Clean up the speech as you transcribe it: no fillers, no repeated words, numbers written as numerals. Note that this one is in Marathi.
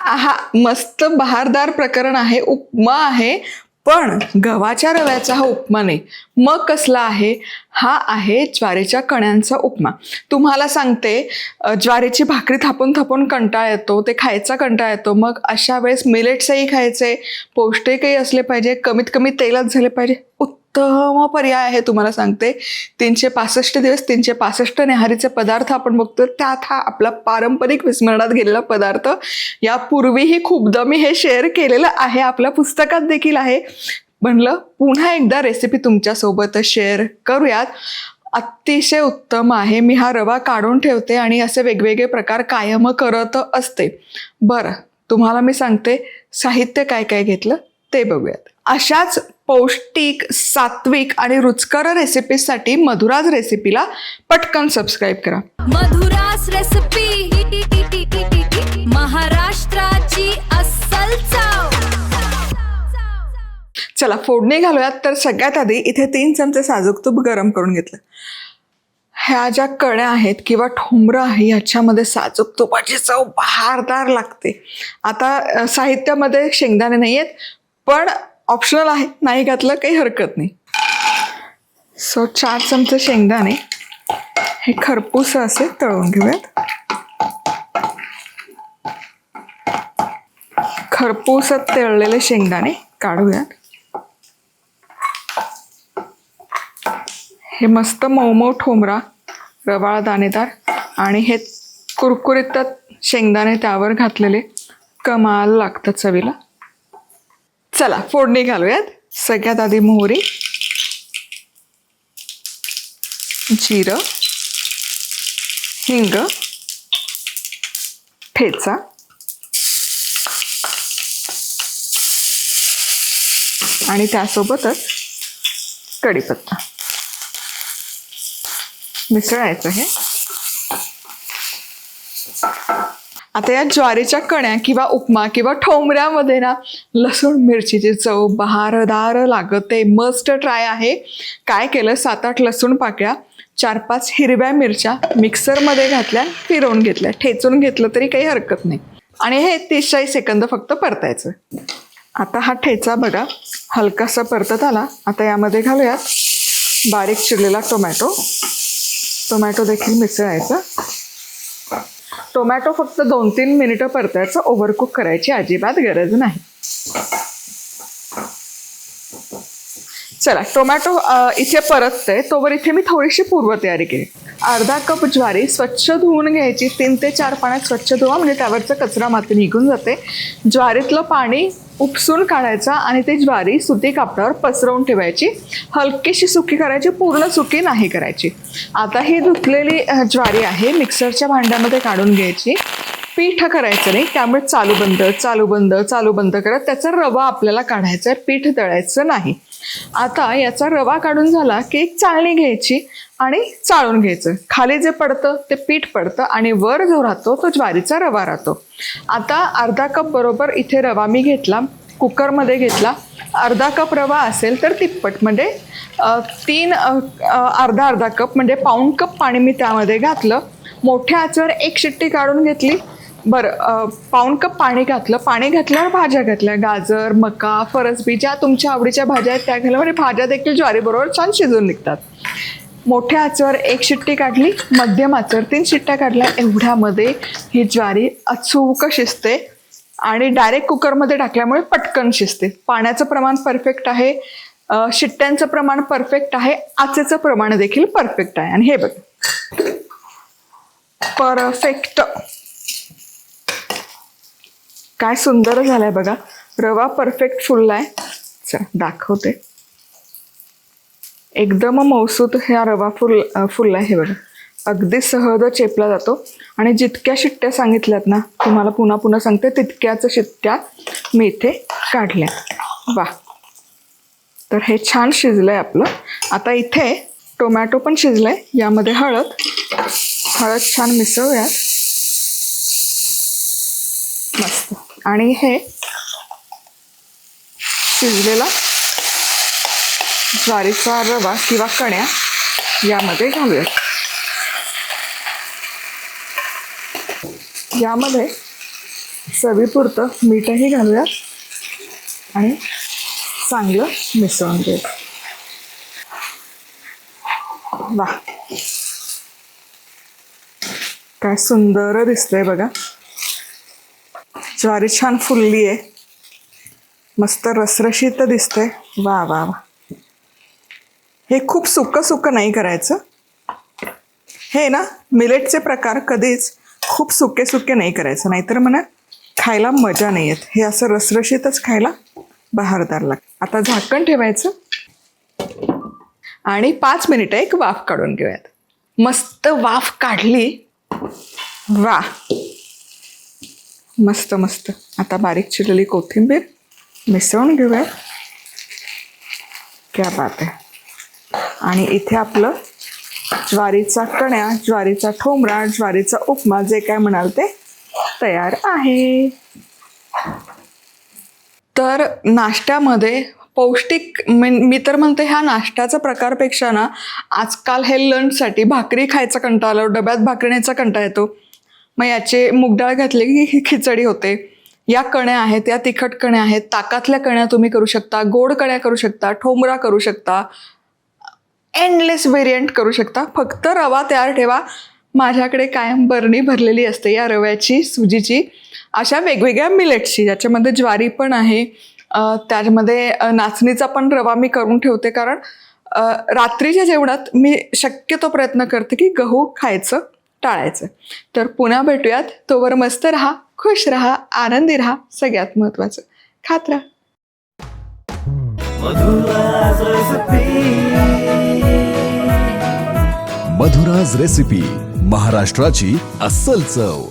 हा मस्त बहारदार प्रकरण आहे, उपमा आहे. पण गव्हाच्या रव्याचा हा उपमा नाही. मग कसला आहे? हा आहे ज्वारीच्या कण्यांचा उपमा. तुम्हाला सांगते, ज्वारीची भाकरी थापून थापून कंटाळा येतो, ते खायचा कंटाळा येतो. मग अशा वेळेस मिलेट्सही खायचे, पौष्टिकही असले पाहिजे, कमीत कमी तेलात झाले पाहिजे. उत्तम पर्याय आहे. तुम्हाला सांगते, 365 दिवस 365 न्याहारीचे पदार्थ आपण बघतो, त्यात हा आपला पारंपरिक विस्मरणात गेलेला पदार्थ. यापूर्वीही खूपदा मी हे शेअर केलेलं आहे, आपल्या पुस्तकात देखील आहे. म्हणलं पुन्हा एकदा रेसिपी तुमच्यासोबत शेअर करूयात. अतिशय उत्तम आहे. मी हा रवा काढून ठेवते आणि असे वेगवेगळे प्रकार कायम करत असते. बरं, तुम्हाला मी सांगते साहित्य काय काय घेतलं ते बघूयात. अशाच पौष्टिक, सात्विक आणि रुचकर रेसिपीसाठी मधुराज रेसिपीला पटकन सबस्क्राईब करा. मधुराज रेसिपी, महाराष्ट्राची अस्सल चव. चला फोडणी घालूयात. तर सगळ्यात आधी इथे 3 चमचे साजूक तूप गरम करून घेतलं. ह्या ज्या कण्या आहेत किंवा ठोंबरं आहे, ह्याच्यामध्ये साजूक तुपाची चव बहारदार लागते. आता साहित्यामध्ये शेंगदाणे नाही आहेत, पण ऑप्शनल आहे, नाही घातलं काही हरकत नाही. 4 चमचे शेंगदाणे हे खरपूस असे तळून घेऊयात. खरपूस तळलेले शेंगदाणे काढूयात. हे मस्त मऊ ठोंबरा, रवाळ दाणेदार आणि हे कुरकुरीत शेंगदाणे त्यावर घातलेले कमाल लागतात चवीला. चला फोडणी घालूयात. सगळ्यात आधी मोहरी, जिरं, हिंग, ठेचा, आणि त्यासोबतच कढीपत्ता मिसळायचं हे. आता या ज्वारीच्या कण्या किंवा उपमा किंवा ठोंबऱ्यामध्ये ना लसूण मिरचीची चव बहारदार लागते. मस्ट ट्राय आहे. काय केलं, 7-8 लसूण पाकळ्या, 4-5 हिरव्या मिरच्या मिक्सरमध्ये घातल्या, फिरवून घेतल्या, ठेचून घेतलं तरी काही हरकत नाही. आणि हे 30-40 सेकंद फक्त परतायचं. आता हा ठेचा बघा हलकासा परतत आला. आता यामध्ये घालूयात बारीक चिरलेला टोमॅटो. टोमॅटो देखील मिसळायचा. टोमॅटो फक्त 2-3 मिनिटं परतायचं, ओव्हरकुक करायची अजिबात गरज नाही. चला टोमॅटो इथे परतते, तोवर इथे मी थोडीशी पूर्वतयारी केली. अर्धा कप ज्वारी स्वच्छ धुवून घ्यायची. 3 ते 4 पाण्यात स्वच्छ धुवा, म्हणजे त्यावरचं कचरा माती निघून जाते. ज्वारीतलं पाणी उपसून काढायचा आणि ती ज्वारी सुती कापडावर पसरवून ठेवायची. हलकीशी सुकी करायची, पूर्ण सुकी नाही करायची. आता ही धुतलेली ज्वारी आहे मिक्सरच्या भांड्यामध्ये काढून घ्यायची. पीठ करायचं नाही, त्यामुळे चालू बंद करत त्याचा रवा आपल्याला काढायचा आहे, पीठ दळायचं नाही. आता याचा रवा काढून झाला की एक चाळणी घ्यायची आणि चाळून घ्यायचं. खाली जे पडतं ते पीठ पडतं आणि वर जो राहतो तो ज्वारीचा रवा राहतो. आता अर्धा कप बरोबर इथे रवा मी घेतला, कुकरमध्ये घेतला. अर्धा कप रवा असेल तर तिप्पट, म्हणजे अर्धा कप म्हणजे पाऊण कप पाणी मी त्यामध्ये घातलं. मोठ्या आचेवर 1 शिट्टी काढून घेतली. बरं, पाऊण कप पाणी घातलं. पाणी घातल्यावर भाज्या घातल्या, गाजर, मका, फरसबी, ज्या तुमच्या आवडीच्या भाज्या आहेत त्या घालून, म्हणजे भाज्या देखील ज्वारीबरोबर छान शिजून निघतात. मोठ्या आचेवर 1 शिट्टी काढली, मध्यम आचेवर 3 शिट्ट्या काढल्या. एवढ्यामध्ये ही ज्वारी अचूक शिजते आणि डायरेक्ट कुकरमध्ये टाकल्यामुळे पटकन शिजते. पाण्याचं प्रमाण परफेक्ट आहे, शिट्ट्यांचं प्रमाण परफेक्ट आहे, आचेचं प्रमाण देखील परफेक्ट आहे. आणि हे बघ परफेक्ट, काय सुंदर झालंय बघा. रवा परफेक्ट फुललाय. चला दाखवते. एकदम मौसूत ह्या रवा फुललाय. हे बघा अगदी सहज चेपला जातो. आणि जितक्या शिट्ट्या सांगितल्यात ना, तुम्हाला पुन्हा पुन्हा सांगते, तितक्याच शिट्ट्या मी इथे काढल्या. वा, तर हे छान शिजलंय आपलं. आता इथे टोमॅटो पण शिजलाय. यामध्ये हळद छान मिसळूयात मस्त. आणि हे शिजलेला ज्वारीचा रवा किंवा कण्या यामध्ये घालूयात. यामध्ये चवीपुरतं मीठही घालूया आणि चांगलं मिसळून घेऊया. वा, काय सुंदर दिसतंय बघा. ज्वारी छान फुलली आहे, मस्त रसरशीत दिसतंय. वा वा वा. हे खूप सुक्कं सुक्कं नाही करायचं. हे ना मिलेटचे प्रकार कधीच खूप सुके सुके नाही करायचं, नाहीतर म्हणा खायला मजा नाही येत. हे असं रसरशीतच खायला बहारदार लागतं. आता झाकण ठेवायचं आणि 5 मिनिटं एक वाफ काढून घेऊयात. मस्त वाफ काढली. वा, मस्त मस्त. आता बारीक चिरलेली कोथिंबीर मिसळून घेऊया. क्या बात आहे. आणि इथे आपलं ज्वारीचा कण्या, ज्वारीचा ठोंबरा, ज्वारीचा उपमा, जे काय म्हणाल ते तयार आहे. तर नाश्त्यामध्ये पौष्टिक मी तर म्हणते ह्या नाश्त्याचा प्रकारपेक्षा ना आजकाल हे लंचसाठी भाकरी खायचा कंटाळा, डब्यात भाकरी न्यायचा कंटाळा येतो. मग याचे मूगडाळ घातली की ही खिचडी होते. या कण्या आहेत, या तिखट कण्या आहेत, ताकातल्या कण्या तुम्ही करू शकता, गोड कण्या करू शकता, ठोंबरा करू शकता, एंडलेस व्हेरियंट करू शकता. फक्त रवा तयार ठेवा. माझ्याकडे कायम बरणी भरलेली असते या रव्याची, सुजीची, अशा वेगवेगळ्या मिलेट्सची, ज्याच्यामध्ये ज्वारी पण आहे, त्याच्यामध्ये नाचणीचा पण रवा मी करून ठेवते. कारण रात्रीच्या जेवणात मी शक्यतो प्रयत्न करते की गहू खायचं टाळायचं. तर पुन्हा भेटूयात. तोवर मस्त राहा, खुश राहा, आनंदी राहा. सगळ्यात महत्त्वाचं खात राहा. मधुराज रेसिपी, महाराष्ट्राची अस्सल चव.